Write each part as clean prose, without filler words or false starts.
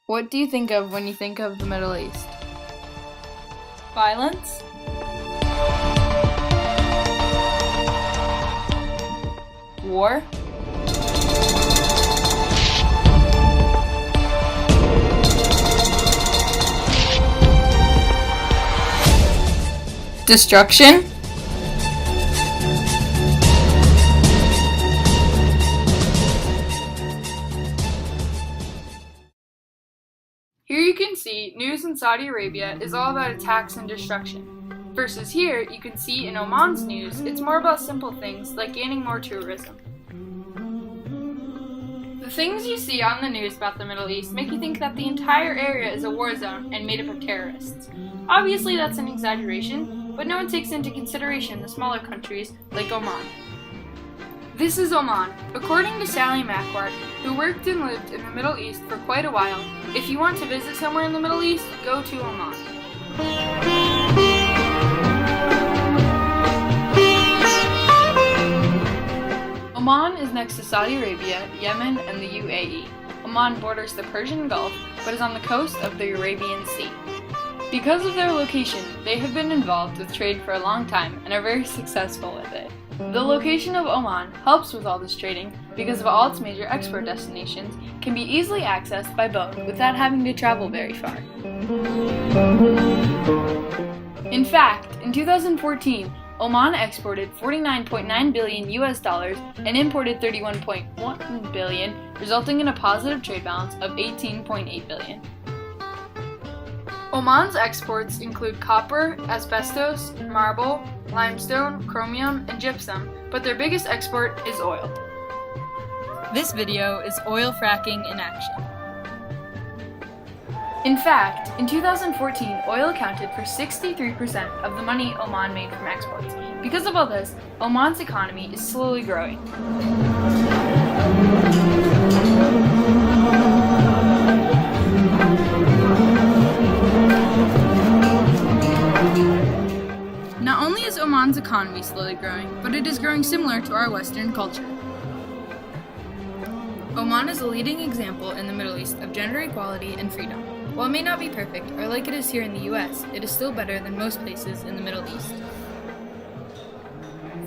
What do you think of when you think of the Middle East? Violence? War? Destruction? Here you can see news in Saudi Arabia is all about attacks and destruction, versus here you can see in Oman's news it's more about simple things like gaining more tourism. The things you see on the news about the Middle East make you think that the entire area is a war zone and made up of terrorists. Obviously that's an exaggeration, but no one takes into consideration the smaller countries like Oman. This is Oman. According to Sally Macquart, who worked and lived in the Middle East for quite a while, if you want to visit somewhere in the Middle East, go to Oman. Oman is next to Saudi Arabia, Yemen, and the UAE. Oman borders the Persian Gulf, but is on the coast of the Arabian Sea. Because of their location, they have been involved with trade for a long time and are very successful with it. The location of Oman helps with all this trading because of all its major export destinations can be easily accessed by boat without having to travel very far. In fact, in 2014, Oman exported $49.9 billion and imported $31.1 billion, resulting in a positive trade balance of $18.8 billion. Oman's exports include copper, asbestos, marble, limestone, chromium, and gypsum, but their biggest export is oil. This video is oil fracking in action. In fact, in 2014, oil accounted for 63% of the money Oman made from exports. Because of all this, Oman's economy is slowly growing. Not only is Oman's economy slowly growing, but it is growing similar to our Western culture. Oman is a leading example in the Middle East of gender equality and freedom. While it may not be perfect, or like it is here in the US, it is still better than most places in the Middle East.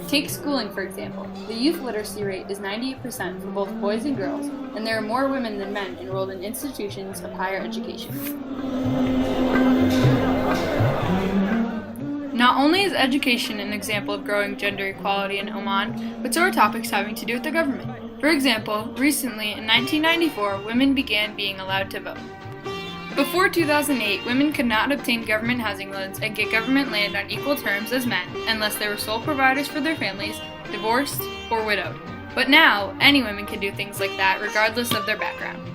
Take schooling, for example. The youth literacy rate is 98% for both boys and girls, and there are more women than men enrolled in institutions of higher education. Not only is education an example of growing gender equality in Oman, but so are topics having to do with the government. For example, recently in 1994, women began being allowed to vote. Before 2008, women could not obtain government housing loans and get government land on equal terms as men unless they were sole providers for their families, divorced, or widowed. But now, any women can do things like that regardless of their background.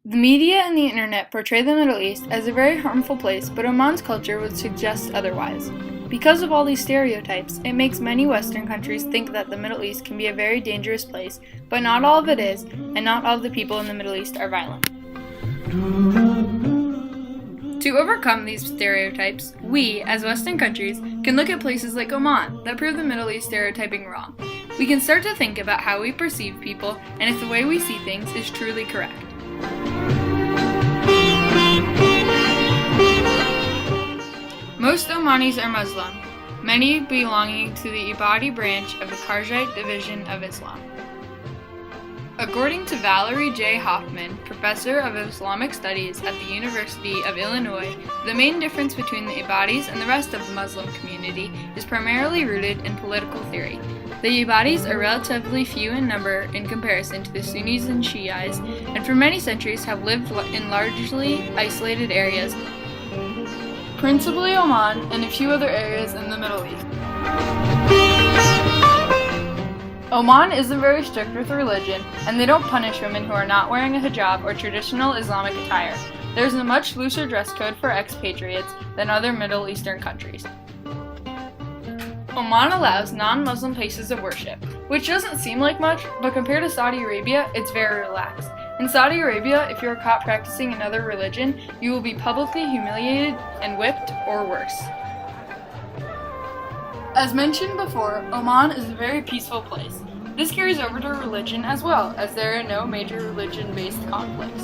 The media and the internet portray the Middle East as a very harmful place, but Oman's culture would suggest otherwise. Because of all these stereotypes, it makes many Western countries think that the Middle East can be a very dangerous place, but not all of it is, and not all of the people in the Middle East are violent. To overcome these stereotypes, we, as Western countries, can look at places like Oman that prove the Middle East stereotyping wrong. We can start to think about how we perceive people and if the way we see things is truly correct. Most Omanis are Muslim, many belonging to the Ibadi branch of the Kharjite division of Islam. According to Valerie J. Hoffman, professor of Islamic Studies at the University of Illinois, the main difference between the Ibadis and the rest of the Muslim community is primarily rooted in political theory. The Ibadis are relatively few in number in comparison to the Sunnis and Shiites, and for many centuries have lived in largely isolated areas, principally Oman and a few other areas in the Middle East. Oman isn't very strict with religion, and they don't punish women who are not wearing a hijab or traditional Islamic attire. There's a much looser dress code for expatriates than other Middle Eastern countries. Oman allows non-Muslim places of worship, which doesn't seem like much, but compared to Saudi Arabia, it's very relaxed. In Saudi Arabia, if you are caught practicing another religion, you will be publicly humiliated and whipped or worse. As mentioned before, Oman is a very peaceful place. This carries over to religion as well, as there are no major religion-based conflicts.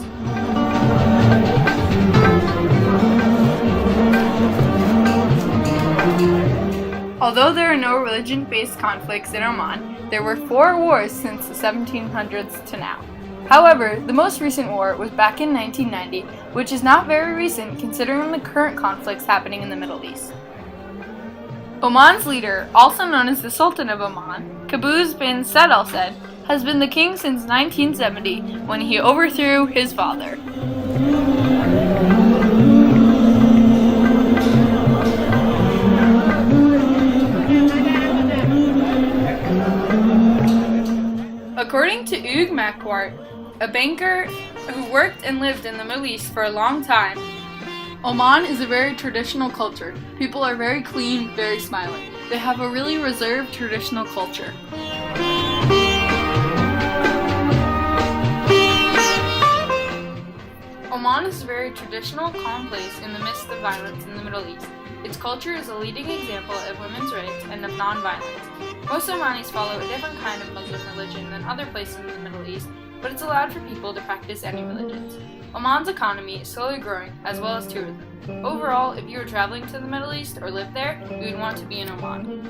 Although there are no religion-based conflicts in Oman, there were 4 wars since the 1700s to now. However, the most recent war was back in 1990, which is not very recent considering the current conflicts happening in the Middle East. Oman's leader, also known as the Sultan of Oman, Qaboos bin Said Al Said, has been the king since 1970 when he overthrew his father. According to Hugues Macquart, a banker who worked and lived in the Middle East for a long time, Oman is a very traditional culture. People are very clean, very smiling. They have a really reserved traditional culture. Oman is a very traditional, calm place in the midst of violence in the Middle East. Its culture is a leading example of women's rights and of non-violence. Most Omanis follow a different kind of Muslim religion than other places in the Middle East, but it's allowed for people to practice any religions. Oman's economy is slowly growing, as well as tourism. Overall, if you were traveling to the Middle East or lived there, you would want to be in Oman.